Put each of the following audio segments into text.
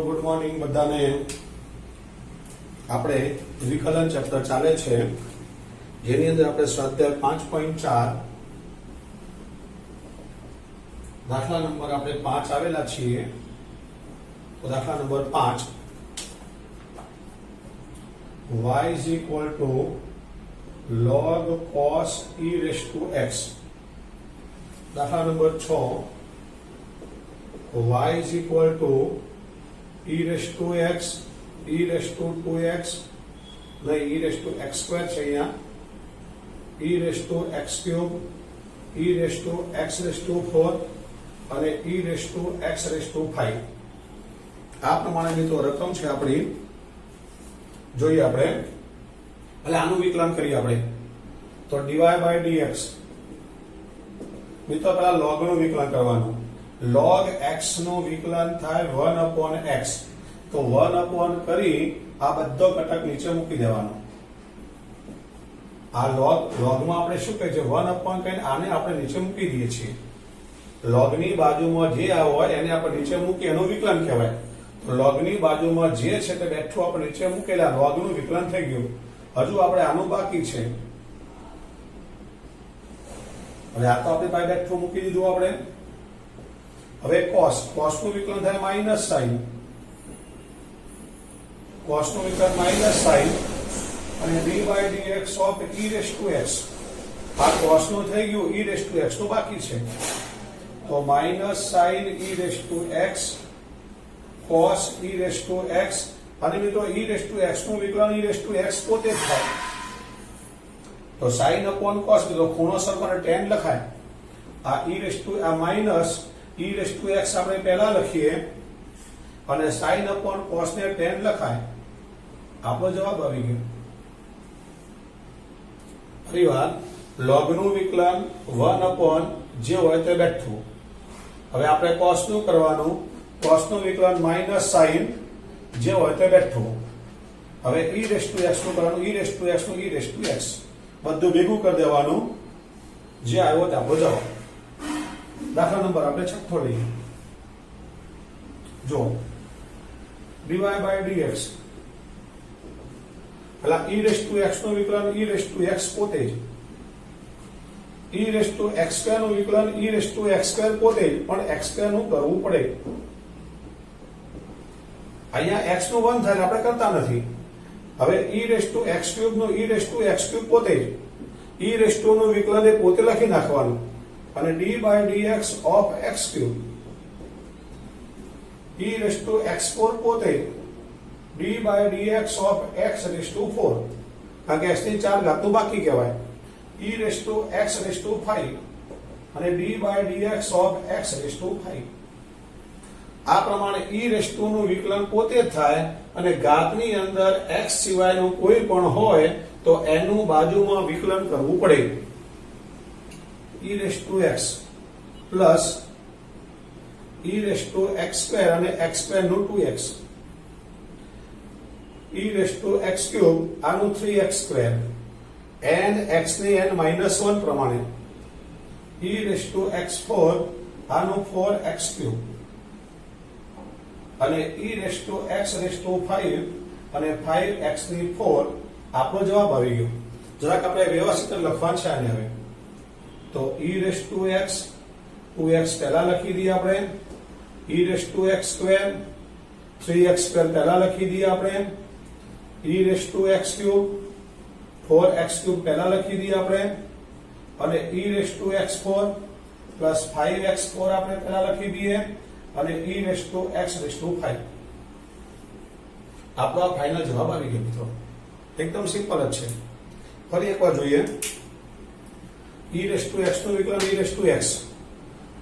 Good morning बधाने આપણે વિકલન ચેપ્ટર ચાલે છે જેની અંદર આપણે સ્વાધ્યાય 5.4 દાખલા નંબર આપણે 5 આવેલા છીએ તો દાખલા number 5 y is equal to log cos e raised to x દાખલા number 6 y is equal to e raised to x e raised to 2x नहीं e raised to x square છે અહીંયા e raised to x cube e raised to x raised to 4 અને e raised to x raised to 5 આ પ્રમાણે મિત્રો રકમ છે આપણી જોઈએ આપણે એટલે આનું વિકલન કરીએ આપણે તો dy by dx મિત્રો પહેલા log નું વિકલન કરવાનું log x નું વિકલન થાય 1 upon x તો 1 upon કરી આ બધો ઘટક નીચે મૂકી દેવાનો આ log માં આપણે શું કહે છે 1 upon કહીને આને આપણે નીચે મૂકી દઈએ છીએ log ની બાજુમાં જે હોય એને આપણે નીચે મૂકી એનું વિકલન કહેવાય તો log ની બાજુમાં જે છે તે બેઠું આપણે નીચે મૂકેલા log નું વિકલન થઈ ગયું હજુ આપણે આનું બાકી છે હવે આ તો આપણે પાસે બેઠું મૂકી દીધું આપણે હવે cos નું વિકલન થાય માઈનસ સાઈન cos નું વિકલન માઈનસ સાઈન અને d by dx of e raised to x આ cos નું થઈ ગયું e raised to x નું બાકી છે તો minus sign e raised to x cos e raised to x અને મિત્રો e raised to x નું વિકલન e raised to x પોતે જ થાય તો sin upon cos તો ખૂણો સરખાને tan લખાય આ e raised to આ minus e raised to x આપણે પહેલા લખીએ અને sin upon cos ને tan લખાય આપણો જવાબ આવી ગયો ફરીવાર log નું વિકલન 1 upon જે હોય તે બેઠું હવે આપણે cos નું કરવાનું cos નું વિકલન માઈનસ sin જે હોય તે બેઠું હવે e raised to x નું કરવાનું e raised to x નું e raised to x બધું ભેગું કરી દેવાનું જે આવ્યો તે આપણો જવાબ દાખલા નંબર આપણે છઠ્ઠો લઈએ જો dy by dx એટલે e raised to x નું વિકલન e raised to x પોતે જ e raised to x square નું વિકલન e raised to x square પોતે જ પણ x square નું કરવું પડે અહીંયા x નું 1 થાય આપણે કરતા નથી હવે e raised to x cube નું e raised to x cube પોતે જ e raised to નું વિકલન એ પોતે લખી નાખવાનું અને d by dx of x cube e raised to x4 પોતે d by dx of x raised to 4 કારણ કે x ની 4 ઘાતનું બાકી કહેવાય e raised to x raised to 5 અને d by dx of x raised to 5 આ પ્રમાણે e raised to નું વિકલન પોતે જ થાય અને ઘાતની અંદર x સિવાયનું કોઈ પણ હોય તો એનું બાજુમાં વિકલન કરવું પડે e raised to x plus e raised to x square અને x square નું 2x e raised to x cube આનું 3x square n x ની n -1 પ્રમાણે e raised to x4 આનું 4x cube અને e raised to x raised to 5 અને 5x ની 4 આપણો જવાબ આવી ગયો જરાક આપણે વ્યવસ્થિત લખવાનું છે આને હવે તો e raised to x 2x પહેલા લખી દઈએ આપણે e raised to x square 3x square પહેલા લખી દઈએ આપણે e raised to x cube 4x cube પહેલા લખી દઈએ આપણે અને e raised to x4 plus 5x4 આપણે પહેલા લખી દઈએ અને e raised to x raised to 5 આપણો ફાઇનલ જવાબ આવી ગયો મિત્રો એકદમ સિમ્પલ જ છે ફરી એકવાર જોઈએ e raised to x નું વિકલન e raised to x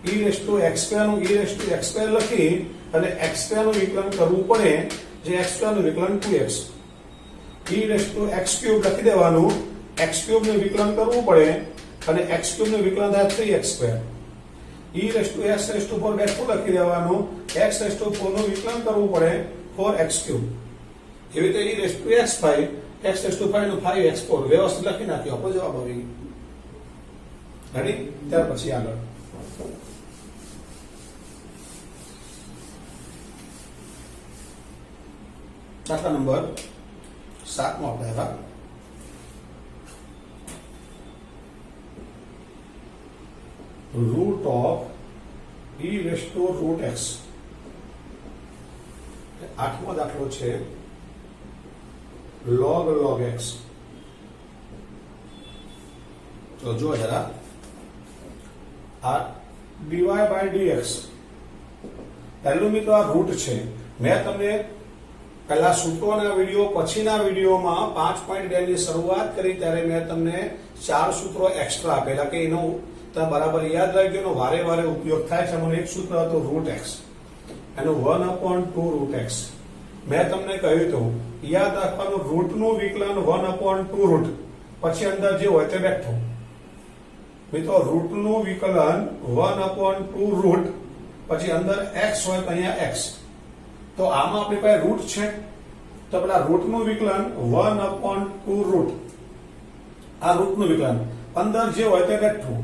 e raised to x square નું e raised to x square લખી અને x square નું વિકલન કરવું પડે જે x square નું વિકલન 2x e raised to x cube લખી દેવાનું x cube નું વિકલન કરવું પડે અને x cube નું વિકલન થાય 3x square e⁻x⁴ બેઠું લખી દેવાનું, x⁴ નું વિકલન કરવું પડે 4x³ એવી રીતે e⁻x5 x⁵ નું 5x4 વ્યવસ્થિત લખી નાખ્યો, આપણો જવાબ આવી ગયો. રેડી? ત્યાર પછી આગળ દાખલા નંબર 7 માં આપણે આવ્યા. √e⁻√x. આઠમો દાખલો છે log x. તો જો જરા આ dy/dx પહેલું મિત્રો આ રૂટ છે. મેં તમને પહેલા સૂત્રોના વિડીયો પછીના વિડીયોમાં 5.2 ની શરૂઆત કરી ત્યારે મેં તમને 4 સૂત્રો એક્સ્ટ્રા આપેલા કે એનો તમે બરાબર યાદ રાખજો, એનો વારે વારે ઉપયોગ થાય છે. મને એક સૂત્ર હતું √x, એનું 1/2 √x. મેં તમને કહ્યું હતું યાદ રાખવાનું, રૂટનું વિકલન 1/2 પછી અંદર જે હોય તે બેઠું. મિત્રો રૂટનું વિકલન 1/2 પછી અંદર x હોય તો અહીંયા x. તો આમાં આપણી પાસે રૂટ છે, તો પેલા રૂટનું વિકલન 1/2 આ રૂટનું વિકલન અંદર જે હોય તે બેઠું.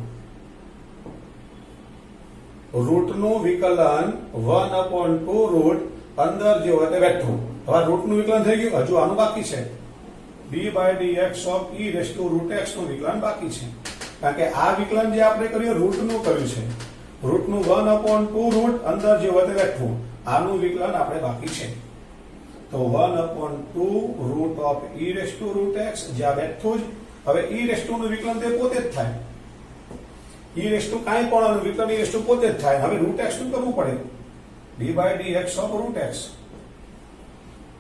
રૂટનું વિકલન 1/2 અંદર જે હોય તે બેઠું. હવે રૂટનું વિકલન થઈ ગયું, હજુ આનું બાકી છે d/dx of e⁻√x નું વિકલન બાકી છે. કારણ કે આ વિકલન જે આપણે કર્યું રૂટનું કર્યું છે, રૂટનું 1/2 અંદર જે હોય તે બેઠું. આનું વિકલન આપણે બાકી છે. તો 1/2 of e⁻√x જ્યાં બેઠું જ. હવે e⁻ નું વિકલન તે પોતે જ થાય. e⁻ કાંઈ પણ આનું વિકલન e⁻ પોતે જ થાય. હવે √x નું કરવું પડે, d/dx of √x.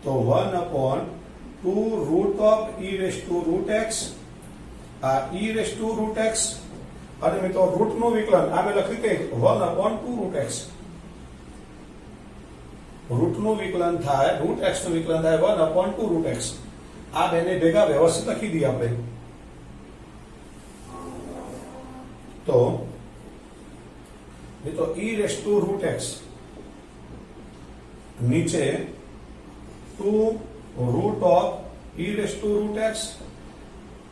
તો 1/2 of e⁻√x આ e⁻√x અને મિત્રો રૂટનું વિકલન આ મેં લખ્યું કે 1/2 √x. રૂટનું વિકલન થાય, √x નું વિકલન થાય 1/2 √x. આ બેને ભેગા વ્યવસ્થિત લખી દઈએ આપણે. તો મિત્રો e⁻√x નીચે 2 √ e⁻√x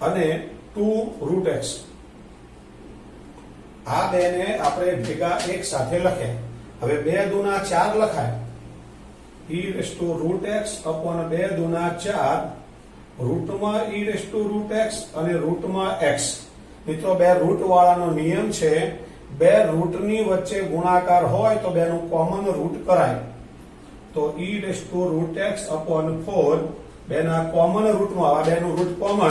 અને 2 √x આ બેને આપણે ભેગા એક સાથે લખ્યા. હવે 2 દુના 4 લખાય, e⁻√x upon 2 દુના 4 રૂટમાં e⁻√x અને રૂટમાં x. મિત્રો બે રૂટ વાળાનો નિયમ છે, બે રૂટની વચ્ચે ગુણાકાર હોય તો બેનું કોમન રૂટ કરાય. તો e⁻√x upon 4 બેના કોમન રૂટમાં આ બેનું રૂટ કોમન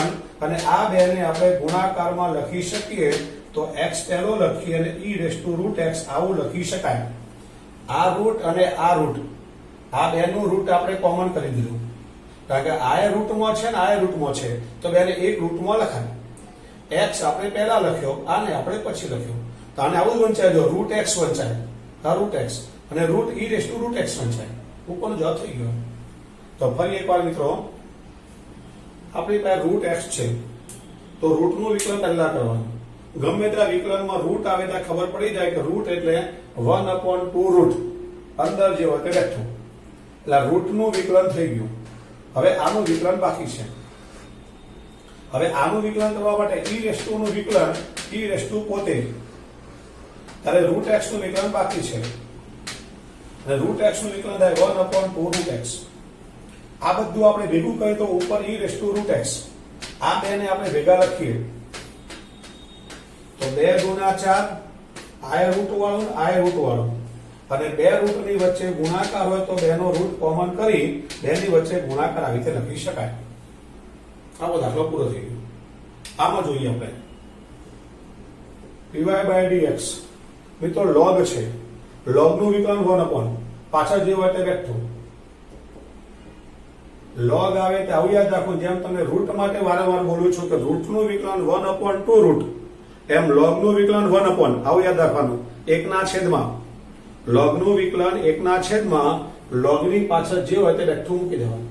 અને આ બેને આપણે ગુણાકારમાં લખી શકીએ તો x પહેલો લખીએ અને e⁻√x આવું લખી શકાય. આ રૂટ અને આ રૂટ આ બેનું રૂટ આપણે કોમન કરી દીધું, કારણ કે આ રૂટમાં છે ને આ રૂટમાં છે તો બેને એક રૂટમાં લખાય. x આપણે પહેલા લખ્યો, આને આપણે પછી લખ્યો, તો આને આવું જ વંચાય. જો √x વંચાય, આ √x અને e⁻√x વંચાય. ઉપરનો જવાબ થઈ ગયો. તો ફરી એકવાર મિત્રો આપણી પાસે √x છે, તો રૂટનું વિકલન પહેલા કરવાનું. ગમે ત્યાં વિકલનમાં રૂટ આવે ત્યાં ખબર પડી જાય કે રૂટ એટલે 1/2 અંદર જે હોય તે બેઠું. એટલે રૂટનું વિકલન થઈ ગયું. હવે આનું વિકલન બાકી છે. હવે આનું વિકલન કરવા માટે e⁻ નું વિકલન e⁻ પોતે, ત્યારે √x નું વિકલન બાકી છે અને √x નું વિકલન થાય 1/2 √x. આ બધું આપણે ભેગું કરીએ તો ઉપર e⁻√x આ બેને આપણે ભેગા લખીએ તો 2 દુના 4 આ રૂટ વાળું આ રૂટ વાળું અને બે રૂટની વચ્ચે ગુણાકાર હોય તો બેનો રૂટ કોમન કરી બેની વચ્ચે ગુણાકાર આવી રીતે લખી શકાય. આવો દાખલો પૂરો થઈ ગયો. આમાં જોઈએ આપણે dy/dx. મિત્રો log છે, log નું વિકલન 1/, પાછળ જે હોય તે બેઠું. log આવે તે આવું યાદ રાખો, જેમ તમને રૂટ માટે વારંવાર બોલું છું કે રૂટ નું વિકલન 1/2 એમ log નું વિકલન 1/, આવું યાદ રાખવાનું. 1/, log નું વિકલન 1/, log ની પાછળ જે હોય તે બેઠું મૂકી દેવાનું.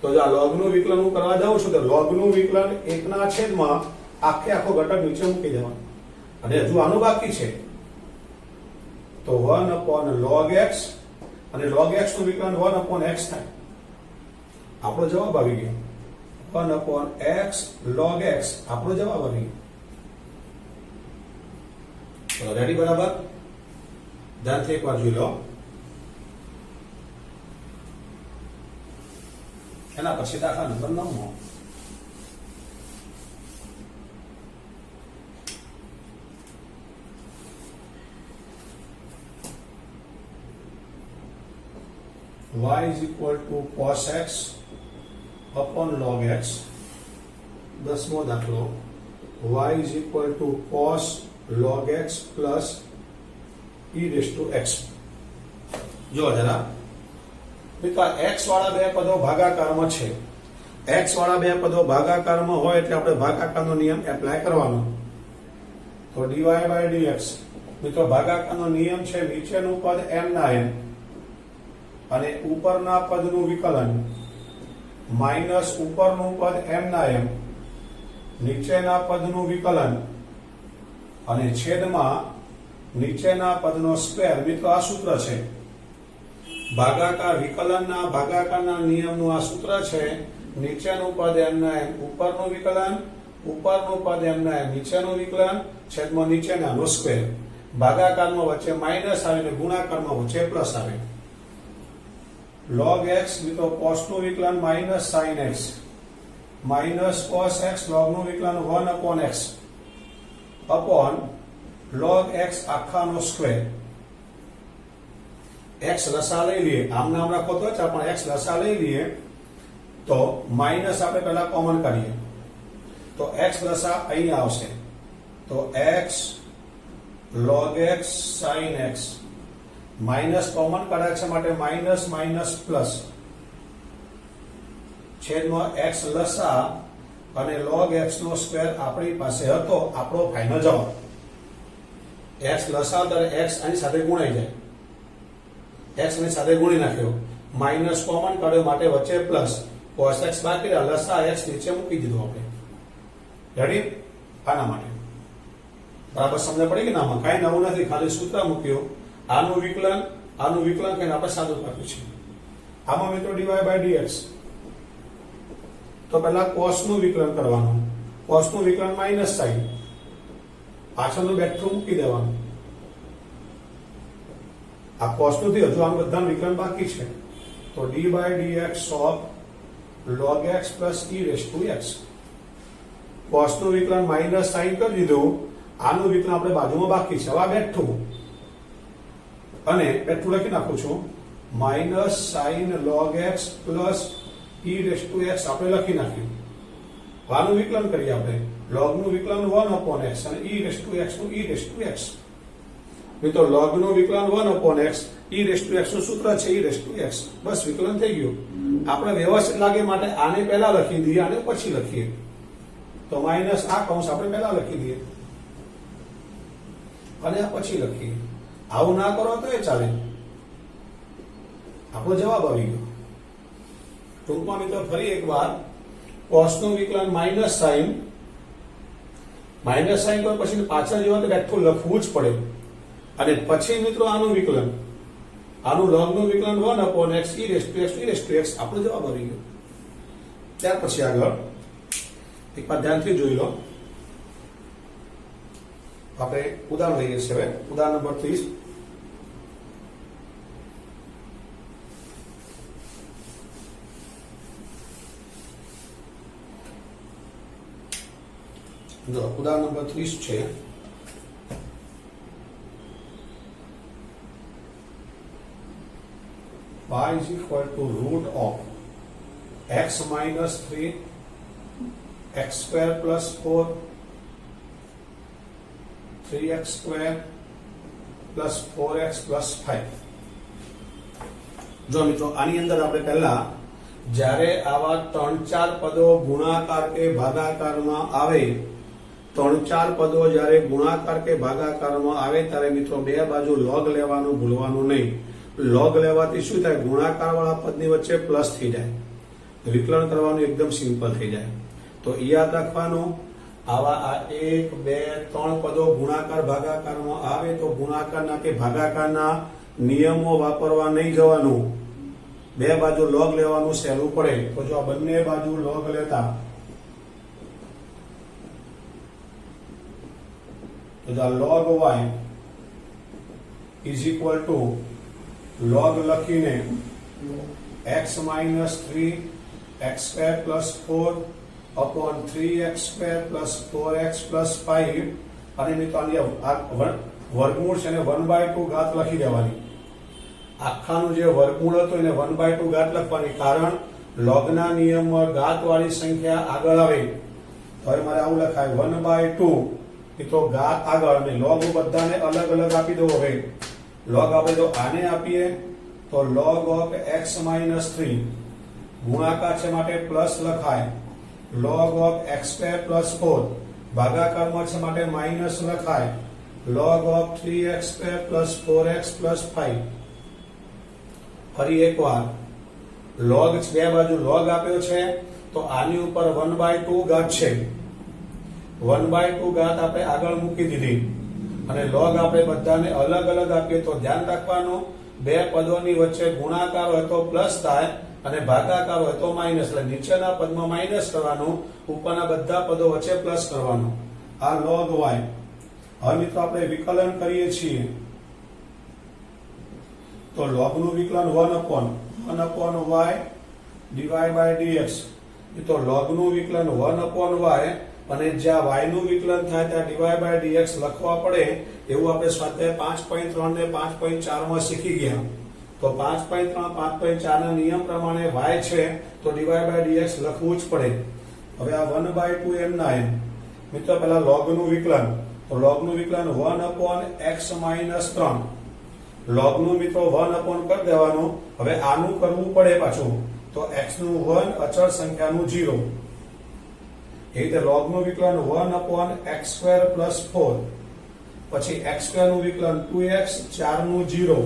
તો જો આ log નું વિકલન હું કરવા જાઉં છું તો log નું વિકલન 1/, આખે આખો ઘટક નીચે મૂકી દેવાનો. અને હજુ આનું બાકી છે, તો 1 log x અને log x નું વિકલન 1 x થાય. આપણો જવાબ આવી ગયો 1 x log x. આપણો જવાબ આવી ગયો. ચલો રેડી? બરાબર. ધ્યાનથી એકવાર જોઈ લો. એના પછી દાખલા number 9. y is equal to cos x upon log x. 10મો દાખલો. y is equal to cos log x plus e raised to x. જો જરા મિત્રો x વાળા બે પદો ભાગાકારમાં છે. x વાળા બે પદો ભાગાકારમાં હોય એટલે આપણે ભાગાકારનો નિયમ એપ્લાય કરવાનો. તો dy by dx મિત્રો ભાગાકારનો નિયમ છે નીચેનું પદ m ના n અને ઉપરના પદનું વિકલન માઈનસ ઉપરનું પદ m ના m નીચેના પદનું વિકલન અને છેદમાં નીચેના પદનો સ્ક્વેર. મિત્રો આ સૂત્ર છે ભાગાકાર વિકલનના ભાગાકારના નિયમનું. આ સૂત્ર છે નીચેનું પદ m ના m ઉપરનું વિકલન ઉપરનું પદ m ના m નીચેનું વિકલન છેદમાં નીચેનાનો સ્ક્વેર. ભાગાકારમાં વચ્ચે માઈનસ આવે ને ગુણાકારમાં વચ્ચે પ્લસ આવે. log x મિત્રો cos નું વિકલન minus sin x minus cos x log નું વિકલન 1 x upon log x આખાનો સ્ક્વેર. x લસા લઈ લઈએ. આમ નામ રાખો તો ચાલ, પણ x લસા લઈ લઈએ તો માઈનસ આપણે પહેલા કોમન કરીએ તો x લસા અહીંયા આવશે. તો x log x sin x minus common કાઢ્યા છે માટે માઇનસ માઇનસ પ્લસ છેદમાં x લસા અને log x નો સ્ક્વેર આપણી પાસે હતો. આપણો ફાઇનલ જવાબ x લસા દર x આની સાથે ગુણાઈ જાય. x ની સાથે ગુણી નાખ્યો. માઇનસ કોમન કાઢ્યો માટે વચ્ચે પ્લસ. cos x બાકી રહ્યા. લસા x નીચે મૂકી દીધું આપણે. રેડી? આના માટે બરાબર સમજ પડી કે ના? કાંઈ નવું નથી, ખાલી સૂત્ર મૂક્યું. આનું વિકલન કહીને આપણે સાદું કર્યું છે. આમાં મિત્રો dy by dx તો પહેલા cos નું વિકલન કરવાનું. cos નું વિકલન માઇનસ sin પાછળનું બેઠું મૂકી દેવાનું. આ cos નું થી હજુ આનું બધાનું વિકલન બાકી છે. તો d by dx of log x plus e raised to x. cos નું વિકલન માઇનસ sin કરી દીધું. આનું વિકલન આપણે બાજુમાં બાકી છે. હવે આ બેઠું અને બેઠું લખી નાખું છું minus sin log x plus e raised to x આપણે લખી નાખ્યું. આનું વિકલન કરીએ આપણે. log નું વિકલન 1 x અને e raised to x નું e raised to x. મિત્રો log નું વિકલન 1 x e raised to x નું સૂત્ર છે e raised to x. બસ વિકલન થઈ ગયું. આપણે વ્યવસ્થિત લાગે માટે આને પહેલા લખી દઈએ અને પછી લખીએ. તો માઇનસ આ કૌંસ આપણે પહેલા લખી દઈએ અને આ પછી લખીએ. આવું ના કરો તો એ ચાલે. આપણો જવાબ આવી ગયો. ટૂંકમાં મિત્રો ફરી એકવાર cos નું વિકલન માઇનસ sin કરો પછી પાછળ જેવા તો બેઠું લખવું જ પડે. અને પછી મિત્રો આનું વિકલન, આનું log નું વિકલન 1 x e raised to x. આપણો જવાબ આવી ગયો. ત્યાર પછી આગળ એકવાર ધ્યાનથી જોઈ લો. આપણે ઉદાહરણ લઈએ છીએ. હવે ઉદાહરણ નંબર 30. જો ઉદાહરણ નંબર 30 છે. y is equal to root of x minus 3 x square plus 4 3x square plus 4x plus 5. જો મિત્રો આની અંદર આપણે પહેલા જ્યારે આવા 3-4 પદો ગુણાકાર કે ભાગાકારમાં આવે, 3-4 પદો જ્યારે ગુણાકાર કે ભાગાકારમાં આવે ત્યારે મિત્રો બે બાજુ log લેવાનું ભૂલવાનું નહીં. log લેવાથી શું થાય? ગુણાકાર વાળા પદની વચ્ચે પ્લસ થઈ જાય. વિકલન કરવાનું એકદમ સિમ્પલ થઈ જાય. તો યાદ રાખવાનું આવા આ 1 2 3 પદો ગુણાકાર ભાગાકારમાં આવે તો ગુણાકારના કે ભાગાકારના નિયમો વાપરવા નહીં જવાનું, બે બાજુ log લેવાનું સહેલું પડે. તો જો આ બંને બાજુ log લેતા તો log y is equal to log લખીને x minus 3 x square plus 4 upon 3x square plus 4x plus 5 અને મિત્રો વર્ગમૂળ છે ને 1/2 ઘાત લખી દેવાની. આખાનું જે વર્ગમૂળ હતો એને 1/2 ઘાત લખવાની, કારણ લોગના નિયમમાં ઘાતવાળી સંખ્યા આગળ આવે તો હવે મારે આવું લખાય 1/2 તો ઘાત આગળ અને log બધાને અલગ અલગ આપી દો. હવે log આપણે જો આને આપીએ તો log of x minus 3 ગુણાકાર છે માટે પ્લસ લખાય, log of x square plus 4 ભાગાકારમાં છે માટે માઇનસ લખાય, log of 3x square plus 4x plus 5. ફરી એકવાર log બે બાજુ log આપ્યો છે તો આની ઉપર 1/2 ઘાત છે, 1/2 ઘાત આપણે આગળ મૂકી દીધી અને log આપણે બધાને અલગ અલગ આપીએ તો ધ્યાન રાખવાનું બે પદોની વચ્ચે ગુણાકાર હોય તો પ્લસ થાય અને ભાગાકાર હોય તો માઇનસ. એટલે નીચેના પદમાં માઇનસ કરવાનું, ઉપરના બધા પદો વચ્ચે પ્લસ કરવાનું. આ log y. હવે મિત્રો આપણે વિકલન કરીએ છીએ તો log નું વિકલન 1/y dy by dx. તો log નું વિકલન 1/y અને જ્યાં y નું વિકલન થાય ત્યાં dy by dx લખવા પડે એવું આપણે સ્વાધ્યાય 5.3 ને 5.4 માં શીખી ગયા. તો 5.3 5.4 ના નિયમ પ્રમાણે y છે તો dy by dx લખવું જ પડે. હવે આ 1/2 એમ ના એમ મિત્રો પહેલા log નું વિકલન, તો log નું વિકલન 1/x minus 3, log નું મિત્રો 1 કરી દેવાનું. હવે આનું કરવું પડે પાછું તો x નું 1 અચળ સંખ્યાનું 0. એ રીતે log નું વિકલન 1/x square plus 4, પછી x square નું વિકલન 2x 4 નું 0,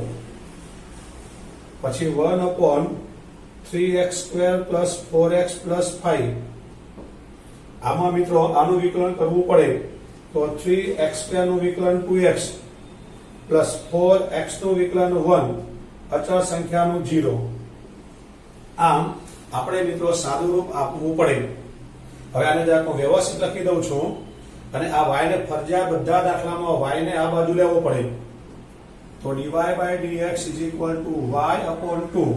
પછી 1/3x square plus 4x plus 5. આમાં મિત્રો આનું વિકલન કરવું પડે તો 3x square નું વિકલન 2x plus 4x નું વિકલન 1 અચળ સંખ્યાનું 0. આમ આપણે મિત્રો સાદું રૂપ આપવું પડે. હવે આને જરાક હું વ્યવસ્થિત લખી દઉં છું અને આ y ને ફરજિયાત બધા દાખલામાં y ને આ બાજુ લેવો પડે. તો dy by dx is equal to y upon 2.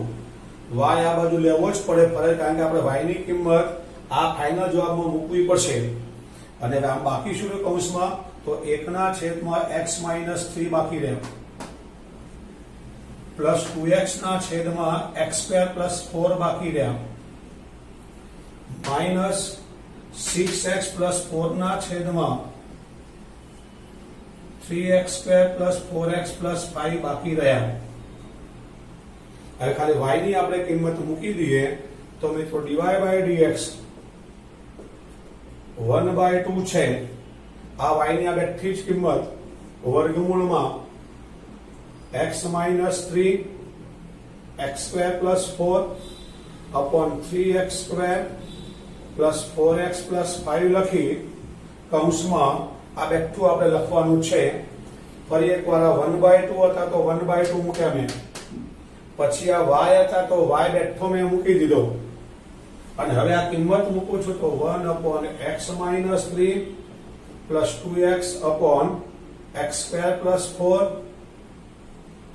y આ બાજુ લેવો જ પડે ફરજ, કારણ કે આપણે y ની કિંમત આ ફાઇનલ જવાબમાં મૂકવી પડશે. અને આમ બાકી શું કૌંસમાં તો 1/x minus 3 બાકી રહે, પ્લસ 2x ના છેદમાં x square plus 4 બાકી રહ્યા, માઇનસ 6x plus 4 ના છેદમાં 3x square plus 4x plus 5 બાકી રહ્યા. હવે ખાલી y ની આપણે કિંમત મૂકી દઈએ તો મિત્રો dy by dx 1/2 છે. આ y ની આ બેઠી જ કિંમત વર્ગમૂળમાં x minus 3 x square plus 4 upon 3x square plus 4x plus 5 લખી કૌંસમાં આ બેઠું આપણે લખવાનું છે. ફરી એકવાર આ 1/2 હતા તો 1/2 મૂક્યા મેં, પછી આ y હતા તો y બેઠો મેં મૂકી દીધો અને હવે આ કિંમત મૂકું છું તો 1/x minus 3 plus 2x upon x square plus 4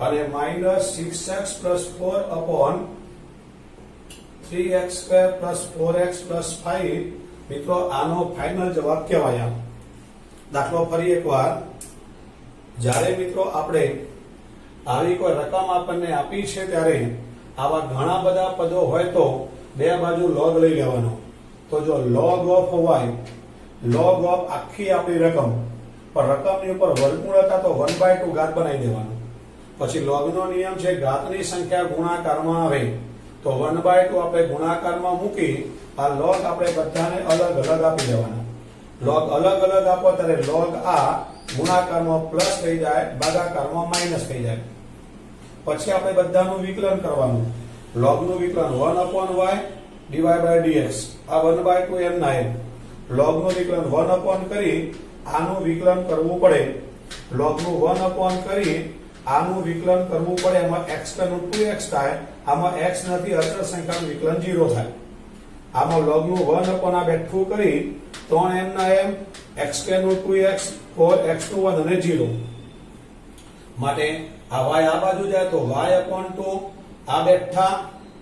અને minus 6x plus 4 upon 3x square plus 4x plus 5. મિત્રો આનો ફાઇનલ જવાબ કહેવાય. દાખલો ફરી એકવાર, જ્યારે મિત્રો આપણે આવી કોઈ રકમ આપણને આપી છે ત્યારે આવા ઘણા બધા પદો હોય તો બે બાજુ log લઈ લેવાનો. તો જો log of y, log of આખી આપણી રકમ પણ રકમની ઉપર વર્ગમૂળ હતા તો 1/2 ઘાત બનાવી દેવાનું. પછી log નો નિયમ છે ઘાતની સંખ્યા ગુણાકારમાં આવે તો 1/2 આપણે ગુણાકારમાં મૂકી આ log આપણે બધાને અલગ અલગ આપી દેવાના. log અલગ અલગ આપો ત્યારે log આ ગુણાકારમાં પ્લસ થઈ જાય, ભાગાકારમાં માઇનસ થઈ જાય. પછી આપણે બધાનું વિકલન કરવાનું. log નું વિકલન 1/y dy by dx. આ 1/2 એમ ના એમ લોગનું વિકલન 1 અપોન કરી આનું વિકલન કરવું પડે, લોગનું 1 અપોન કરી આનું વિકલન કરવું પડે, એમાં x નું 2x થાય, આમાં x નથી, અચળ સંખ્યાનું વિકલન 0 થાય. આમાં લોગનું 1 અપોન આ બેઠું કરી 3m ના m, x નું 2x, 4x નું 1 અને 0. માટે આ y આ બાજુ જાય તો y અપોન 2 આ બેઠા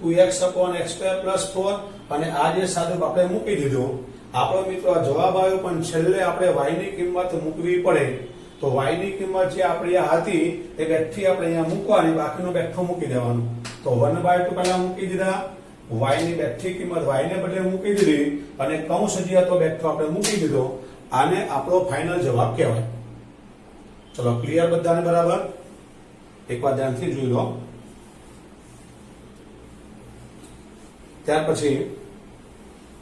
2x upon x square plus 4 અને આ જે સાદું આપણે મૂકી દીધું. આપણો મિત્રો આ જવાબ આવ્યો, પણ છેલ્લે આપણે y ની કિંમત મૂકવી પડે. તો y ની કિંમત જે આપણી આ હતી એ બેઠી આપણે અહીંયા મૂકવાની, બાકીનો બેઠો મૂકી દેવાનું. તો 1/2 પહેલા મૂકી દીધા, y ની બેઠી કિંમત y ને બદલે મૂકી દીધી અને કૌંસ જે હતો બેઠો આપણે મૂકી દીધો. આને આપણો ફાઇનલ જવાબ કહેવાય. ચલો ક્લિયર બધાને બરાબર? એકવાર ધ્યાનથી જોઈ લો. ત્યાર પછી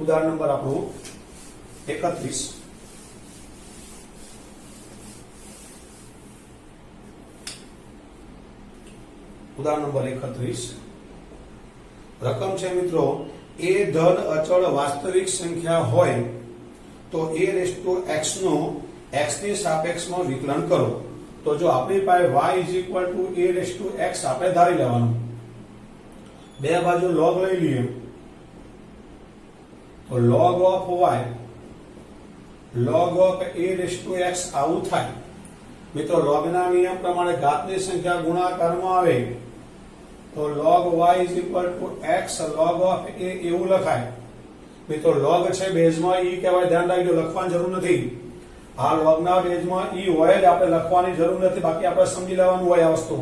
ઉદાહરણ નંબર આપણું 31. ઉદાહરણ નંબર 31. રકમ છે મિત્રો a ધન અચળ વાસ્તવિક સંખ્યા હોય તો a⁻x નું x ની સાપેક્ષમાં વિકલન કરો. તો જો આપણી પાસે y a⁻x આપણે ધારી લેવાનું, બે બાજુ log લઈ લઈએ તો log of y log of a⁻x આવું થાય. મિત્રો log ના નિયમ પ્રમાણે ઘાતની સંખ્યા ગુણાકારમાં આવે તો log y x log of a એવું લખાય. મિત્રો log છે બેઝમાં e કહેવાય, ધ્યાન રાખજો, લખવાની જરૂર નથી. આ log ના બેઝમાં e હોય જ, આપણે લખવાની જરૂર નથી, બાકી આપણે સમજી લેવાનું હોય આ વસ્તુ.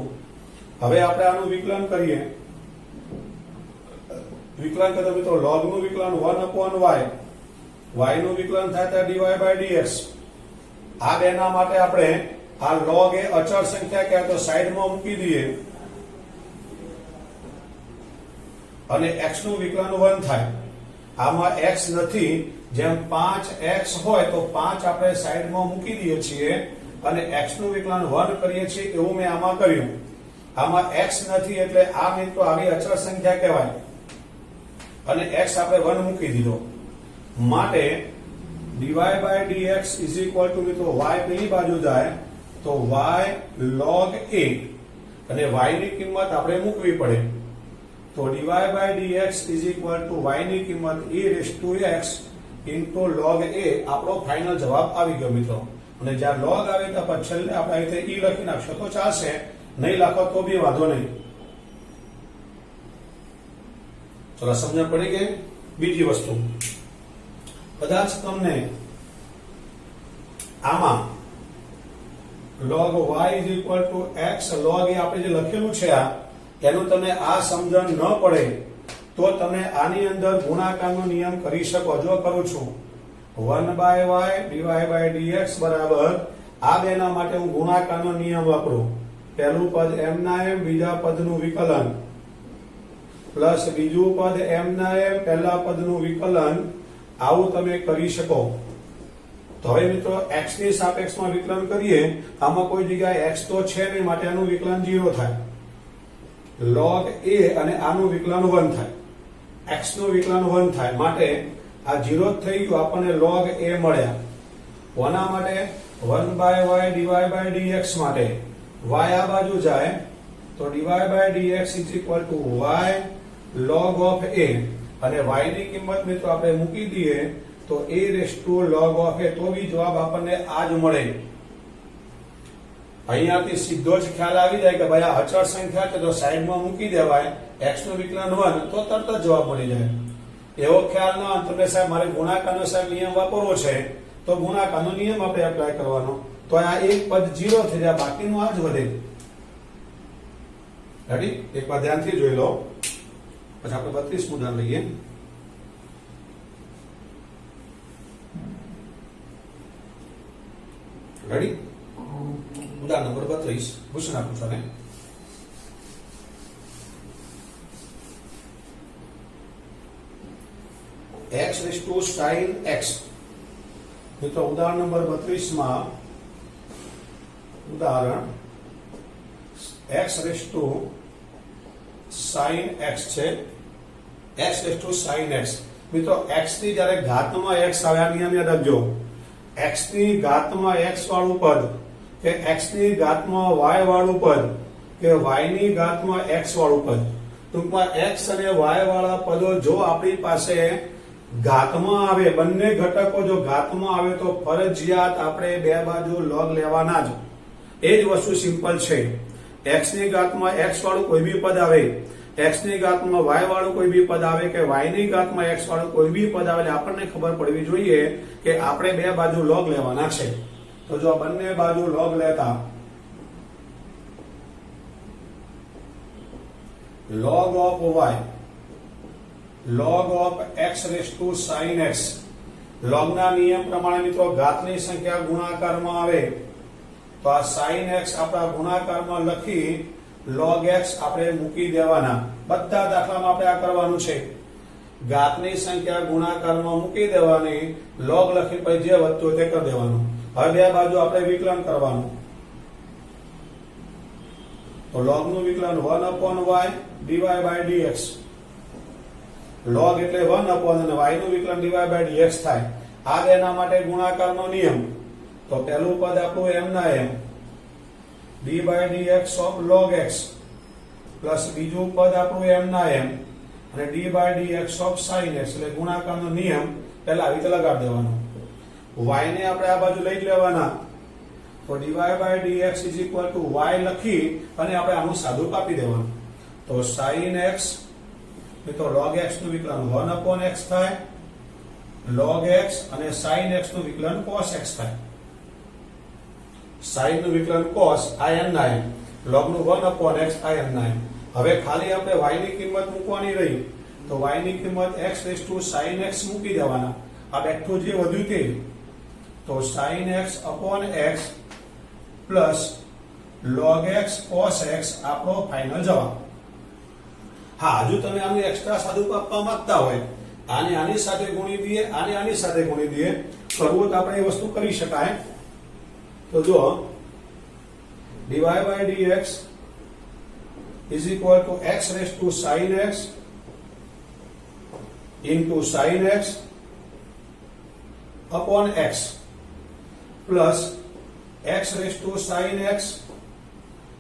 હવે આપણે આનું વિકલન કરીએ. વિકલન કરતા મિત્રો log નું વિકલન 1 upon y નું વિકલન થાય dy/dx. આ બેના માટે આપણે આ log એ અચળ સંખ્યા કહેવાય તો સાઈડમાં મૂકી દઈએ અને x નું વિકલન 1 થાય. આમાં x નથી, જેમ 5x હોય તો 5 આપણે સાઈડમાં મૂકી દઈએ છીએ અને x નું વિકલન 1 કરીએ છીએ, એવું મેં આમાં કર્યું. આમાં x નથી એટલે આ મિત્રો આવી અચળ સંખ્યા કહેવાય અને x આપણે 1 મૂકી દીધો. માટે dy/dx મિત્રો y પેલી બાજુ જાય તો y log a અને y ની કિંમત આપણે મૂકવી પડે. તો dy/dx y ની કિંમત a⁻x log a આપણો ફાઇનલ જવાબ આવી ગયો મિત્રો. અને જ્યારે log આવે તો પછી છેલ્લે આપણે આ રીતે e લખી નાખશો તો ચાલશે, નહીં લખો તો બી વાંધો નહીં. ચલો સમજણ પડી ગઈ. બીજી વસ્તુ, કદાચ તમને આમાં log y x log a આપણે જે લખેલું છે એનું તમને આ સમજણ ન પડે તો તમે આની અંદર ગુણાકારનો નિયમ કરી શકો. જો કરું છું 1/y dy/dx બરાબર આ બેના માટે હું ગુણાકારનો નિયમ વાપરું. પહેલું પદ m ના m, બીજા પદનું વિકલન પ્લસ બીજું પદ m ના m, પહેલા પદનું વિકલન. આવું તમે કરી શકો. તો હવે મિત્રો x ની સાપેક્ષમાં વિકલન કરીએ, આમાં કોઈ જગ્યાએ x તો છે નહીં, માટે આનું વિકલન 0 થાય. log a અને આનું વિકલન 1 થાય, x નું વિકલન 1 થાય, માટે આ 0 થઈ ગયું, આપણને log a મળ્યા. કોના માટે? 1/y dy/dx માટે. y આ બાજુ જાય તો dy/dx y log of a અને y ની કિંમત મિત્રો આપણે મૂકી દઈએ તો a⁻log of a, તો બી જવાબ આપણને આ જ મળે. અહીંયાથી સીધો જ ખ્યાલ આવી જાય કે ભાઈ આ અચળ સંખ્યા છે તો સાઈડમાં મૂકી દેવાય, x નું વિકલન 1 તો તરત જ જવાબ મળી જાય. એવો ખ્યાલ ન તમે સાહેબ મારે ગુણાકારનો સાહેબ નિયમ વાપરવો છે તો ગુણાકારનો નિયમ આપણે એપ્લાય કરવાનો, તો આ એક પદ 0 થઈ જાય, બાકીનું આ જ વધે. રેડી? એકવાર ધ્યાનથી જોઈ લો. પછી આપણે 32 મુદ્દા લઈએ. રેડી? ઉદાહરણ નંબર 32 પૂછી નાખું છું ને. x⁻sin x. મિત્રો ઉદાહરણ નંબર 32 માં ઉદાહરણ x⁻sin x છે. x⁻sin x મિત્રો x ની જ્યારે ઘાતમાં x આવે, આ નિયમ યાદ રાખજો, x ની ઘાતમાં x વાળું પદ કે x ની ઘાતમાં y વાળું પદ કે y ની ઘાતમાં x વાળું પદ, ટૂંકમાં x અને y વાળા પદો જો આપણી પાસે ઘાતમાં આવે, બંને ઘટકો જો ઘાતમાં આવે તો ફરજિયાત આપણે બે બાજુ log લેવાના જ. એ જ વસ્તુ સિમ્પલ છે. x ની ઘાતમાં x વાળું કોઈ બી પદ આવે, x ની ઘાતમાં y વાળું કોઈ બી પદ આવે કે y ની ઘાતમાં x વાળું કોઈ બી પદ આવે, આપણને ખબર પડવી જોઈએ કે આપણે બે બાજુ log લેવાના છે. તો જો બંને બાજુ log લેતા, log of y log of x raised to sin x, log ના નિયમ પ્રમાણે મિત્રો ઘાતની સંખ્યા ગુણાકારમાં આવે તો આ sin x આપણા ગુણાકારમાં લખી log x આપણે મૂકી દેવાના. બધા દાખલામાં આપણે આ કરવાનું છે. ઘાતની સંખ્યા ગુણાકારમાં મૂકી દેવાની, log લખી પછી જે વધતું તે કરી દેવાનું. હવે બે બાજુ આપણે વિકલન કરવાનું. તો log નું વિકલન 1/y dy by dx, log એટલે 1 અને y નું વિકલન dy by dx થાય. આ બેના માટે ગુણાકારનો નિયમ. તો પહેલું પદ આપણું m ના m d by dx of log x plus બીજું પદ આપણું m ના m અને d by dx of sin x, એટલે ગુણાકારનો નિયમ પહેલા આવી રીતે લગાડી દેવાનો. y ને આપણે આ બાજુ લઈ લેવાના, તો dy by dx is equal to y લખી અને આપણે આનું સાદું કાપી દેવાનું. તો sin x મિત્રો log x નું વિકલન 1/x થાય, log x અને sin x નું વિકલન cos x થાય. sin નું વિકલન cos in ના m, log નું 1/x in ના m. હવે ખાલી આપણે y ની કિંમત મૂકવાની રહી, તો y ની કિંમત x raised to sin x મૂકી દેવાના. આ બેઠું જે વધ્યું તે, તો sin x upon x plus log x cos x આપણો ફાઇનલ જવાબ. હા, હજુ તમે આનું એક્સ્ટ્રા સાદું આપવા માંગતા હોય, આને આની સાથે ગુણી દઈએ, આને આની સાથે ગુણી દઈએ, કરવું તો આપણે એ વસ્તુ કરી શકાય. તો જો dy by dx is equal to x raised to sin x into sin x upon x plus x raised to sin x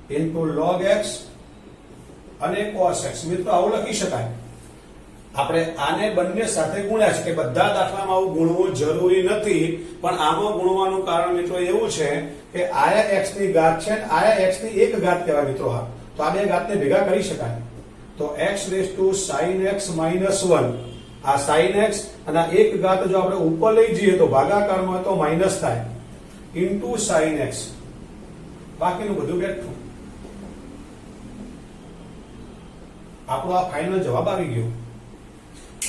into log x અને cos x. મિત્રો આવું લખી શકાય. આપણે આને બંને સાથે ગુણ્યા છે કે બધા દાખલામાં આવું ગુણવું જરૂરી નથી, પણ આમાં ગુણવાનું કારણ મિત્રો એવું છે કે આયા x ની ઘાત છે ને આયા x ની એક ઘાત કહેવાય મિત્રો. હા, તો આ બે ઘાતને ભેગા કરી શકાય. તો x raised to sin x minus 1, આ sin x અને આ એક ઘાત જો આપણે ઉપર લઈ જઈએ તો ભાગાકારમાં તો માઈનસ થાય, into sin x, બાકીનું બધું બેઠું. આપણો આ ફાઇનલ જવાબ આવી ગયો.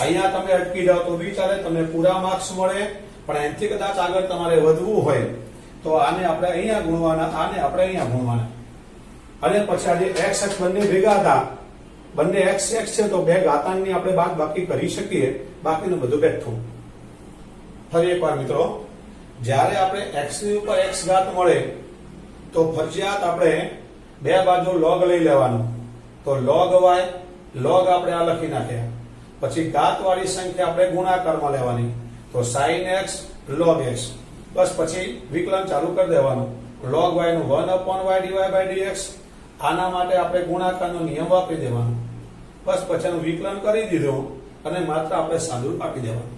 અહીંયા તમે અટકી જાઓ તો વિચારે તમને પૂરા માર્ક્સ મળે, પણ એનાથી કદાચ આગળ તમારે વધવું હોય તો આને આપણે અહીંયા ગુણવાના, આને આપણે અહીંયા ગુણવાના, અને પછી આ જે x x બંને ભેગા હતા, બંને x x છે તો બે ઘાતાંકની આપણે બાદ બાકી કરી શકીએ, બાકીનું બધું બેઠું. ફરી એકવાર મિત્રો, જ્યારે આપણે x ની ઉપર x ઘાત મળે તો ફરજિયાત આપણે બે બાજુ log લઈ લેવાનું. તો log y, log આપણે આ લખી નાખ્યા, પછી ઘાત વાળી સંખ્યા આપણે ગુણાકારમાં લેવાની, તો sin x log x, બસ પછી વિકલન ચાલુ કરી દેવાનું. log y નું 1/y dy by dx, આના માટે આપણે ગુણાકારનો નિયમ વાપરી દેવાનો, બસ પછી આનું વિકલન કરી દીધું અને માત્ર આપણે સાદું આપી દેવાનું.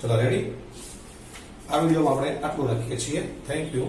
ચલો રેડી. આ વિડીયોમાં આપણે આટલું રાખીએ છીએ. Thank you.